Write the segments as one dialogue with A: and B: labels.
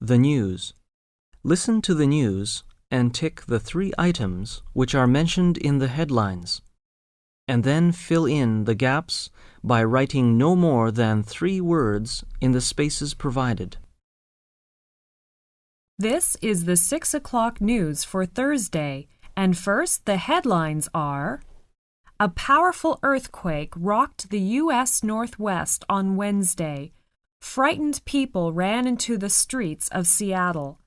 A: the news. Listen to the news and tick the 3 items which are mentioned in the headlines, and then fill in the gaps by writing no more than 3 words in the spaces provided.
B: This is the 6 o'clock news for Thursday, and first the headlines are: a powerful earthquake rocked the U.S. Northwest on Wednesday. Frightened people ran into the streets of Seattle.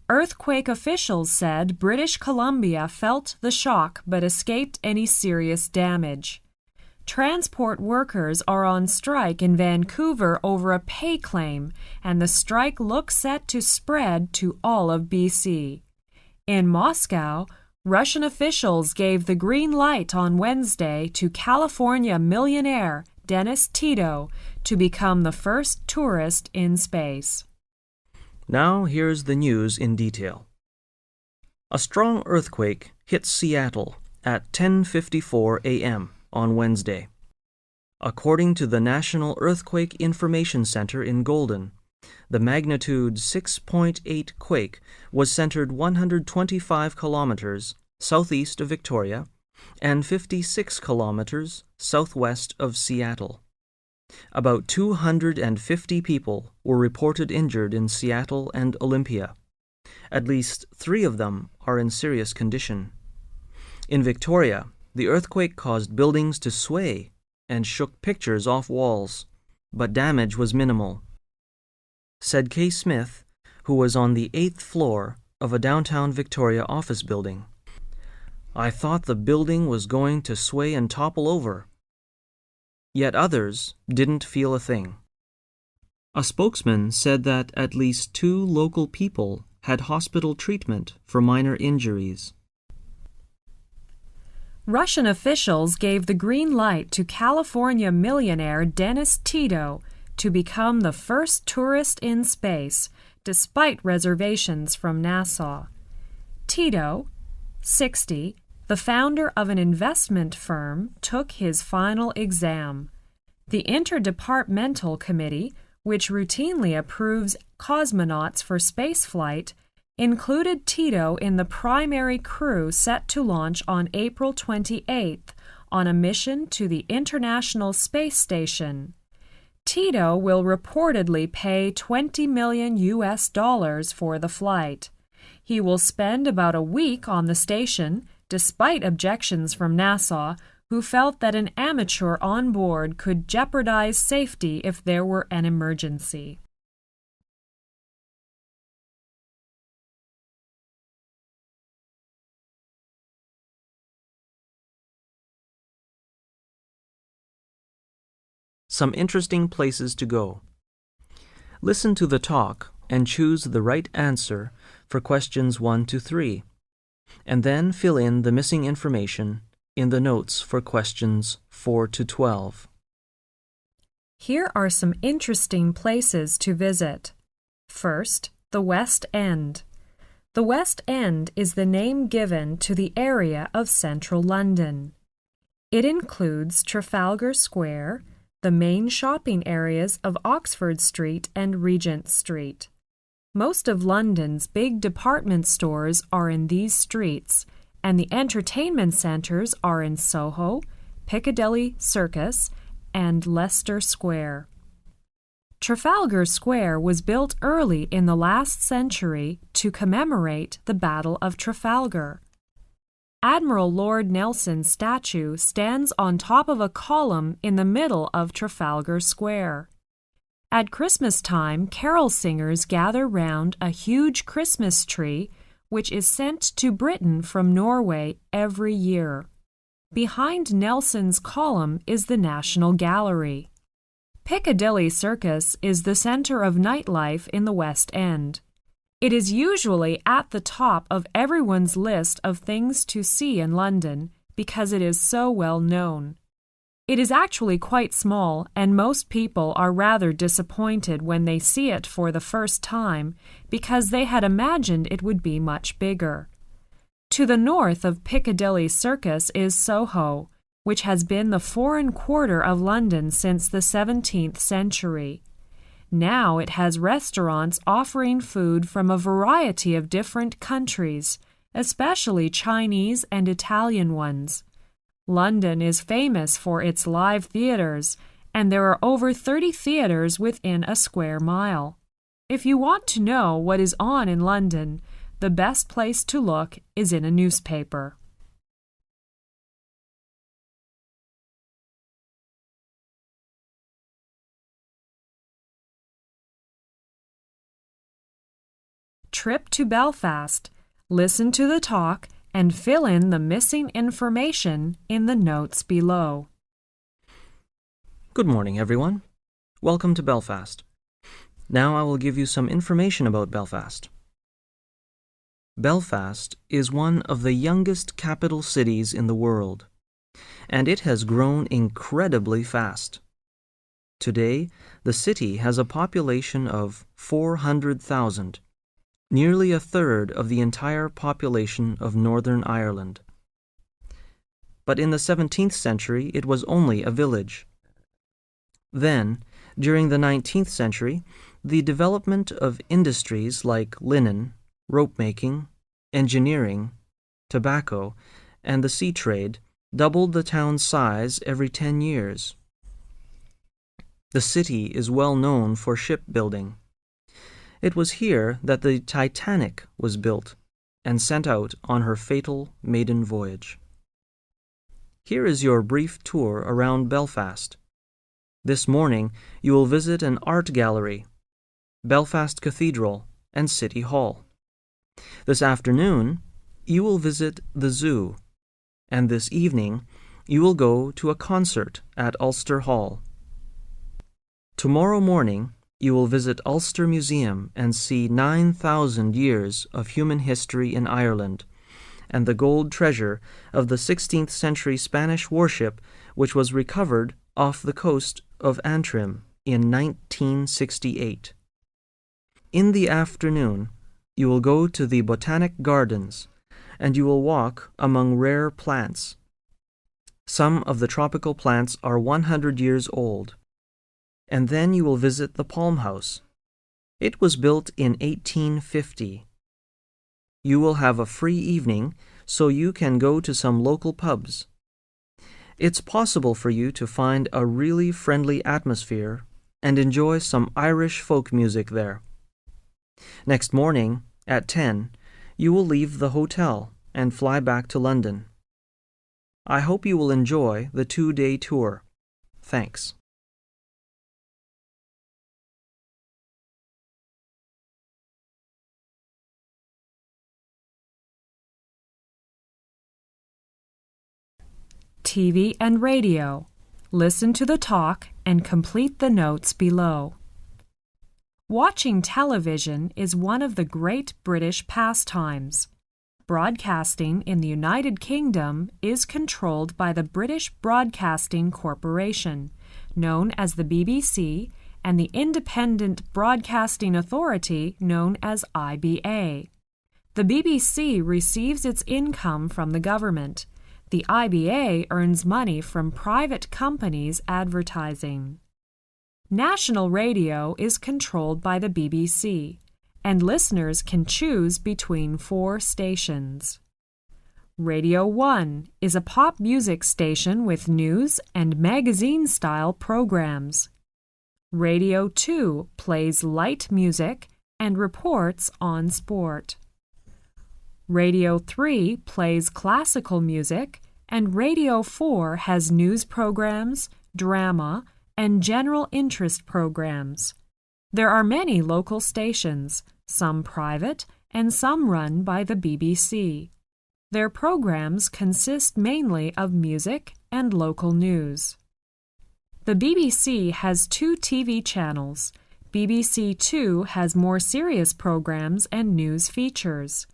B: Earthquake officials said British Columbia felt the shock but escaped any serious damage. Transport workers are on strike in Vancouver over a pay claim, and the strike looks set to spread to all of BC. In Moscow, Russian officials gave the green light on Wednesday to California millionaire Dennis Tito to become the first tourist in space.
A: Now here's the news in detail. A strong earthquake hit Seattle at 10:54 a.m. on Wednesday. According to the National Earthquake Information Center in Golden, the magnitude 6.8 quake was centered 125 kilometers southeast of Victoria and 56 kilometers southwest of Seattle. About 250 people were reported injured in Seattle and Olympia. At least 3 of them are in serious condition. In Victoria, the earthquake caused buildings to sway and shook pictures off walls, but damage was minimal. Said Kay Smith, who was on the 8th floor of a downtown Victoria office building. "I thought the building was going to sway and topple over." Yet others didn't feel a thing. A spokesman said that at least 2 local people had hospital treatment for minor injuries.
B: Russian officials gave the green light to California millionaire Dennis Tito to become the first tourist in space, despite reservations from NASA. Tito, 60, the founder of an investment firm, took his final exam. The Interdepartmental Committee, which routinely approves cosmonauts for spaceflight, included Tito in the primary crew set to launch on April 28th on a mission to the International Space Station. Tito will reportedly pay $20 million for the flight. He will spend about a week on the station, despite objections from NASA, who felt that an amateur on board could jeopardize safety if there were an emergency.
A: Some interesting places to go. Listen to the talk and choose the right answer for questions 1 to 3, and then fill in the missing information in the notes for questions 4 to 12.
B: Here are some interesting places to visit. First, the West End. The West End is the name given to the area of central London. It includes Trafalgar Square, the main shopping areas of Oxford Street and Regent Street. Most of London's big department stores are in these streets, and the entertainment centres are in Soho, Piccadilly Circus, and Leicester Square. Trafalgar Square was built early in the last century to commemorate the Battle of Trafalgar. Admiral Lord Nelson's statue stands on top of a column in the middle of Trafalgar Square. At Christmas time, carol singers gather round a huge Christmas tree, which is sent to Britain from Norway every year. Behind Nelson's column is the National Gallery. Piccadilly Circus is the center of nightlife in the West End. It is usually at the top of everyone's list of things to see in London because it is so well known. It is actually quite small, and most people are rather disappointed when they see it for the first time because they had imagined it would be much bigger. To the north of Piccadilly Circus is Soho, which has been the foreign quarter of London since the 17th century. Now it has restaurants offering food from a variety of different countries, especially Chinese and Italian ones. London is famous for its live theaters, and there are over 30 theaters within a square mile. If you want to know what is on in London, the best place to look is in a newspaper. Trip to Belfast. Listen to the talk and fill in the missing information in the notes below.
A: Good morning, everyone. Welcome to Belfast. Now I will give you some information about Belfast. Belfast is one of the youngest capital cities in the world, and it has grown incredibly fast. Today, the city has a population of 400,000, nearly a third of the entire population of Northern Ireland. But in the 17th century, it was only a village. Then, during the 19th century, the development of industries like linen, rope-making, engineering, tobacco, and the sea trade doubled the town's size every 10 years. The city is well known for shipbuilding. It was here that the Titanic was built and sent out on her fatal maiden voyage. Here is your brief tour around Belfast. This morning, you will visit an art gallery, Belfast Cathedral, and City Hall. This afternoon, you will visit the zoo, and this evening, you will go to a concert at Ulster Hall. Tomorrow morning, you will visit Ulster Museum and see 9,000 years of human history in Ireland and the gold treasure of the 16th century Spanish warship which was recovered off the coast of Antrim in 1968. In the afternoon, you will go to the Botanic Gardens and you will walk among rare plants. Some of the tropical plants are 100 years old. And then you will visit the Palm House. It was built in 1850. You will have a free evening, so you can go to some local pubs. It's possible for you to find a really friendly atmosphere and enjoy some Irish folk music there. Next morning, at 10, you will leave the hotel and fly back to London. I hope you will enjoy the 2-day tour. Thanks.
B: TV and radio. Listen to the talk and complete the notes below. Watching television is one of the great British pastimes. Broadcasting in the United Kingdom is controlled by the British Broadcasting Corporation, known as the BBC, and the Independent Broadcasting Authority, known as IBA. The BBC receives its income from the government. The IBA earns money from private companies advertising. National radio is controlled by the BBC, and listeners can choose between 4 stations. Radio 1 is a pop music station with news and magazine-style programs. Radio 2 plays light music and reports on sport. Radio 3 plays classical music, and Radio 4 has news programs, drama, and general interest programs. There are many local stations, some private and some run by the BBC. Their programs consist mainly of music and local news. The BBC has 2 TV channels. BBC Two has more serious programs and news features.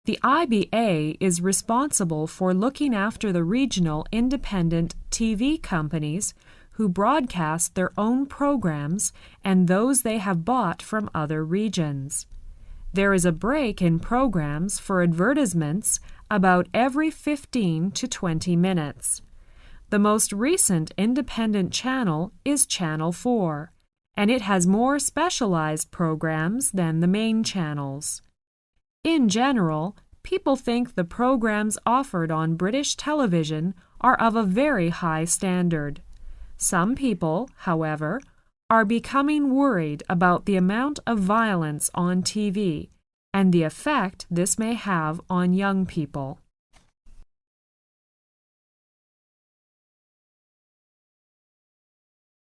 B: The IBA is responsible for looking after the regional independent TV companies who broadcast their own programs and those they have bought from other regions. There is a break in programs for advertisements about every 15 to 20 minutes. The most recent independent channel is Channel 4, and it has more specialized programs than the main channels. In general, people think the programs offered on British television are of a very high standard. Some people, however, are becoming worried about the amount of violence on TV and the effect this may have on young people.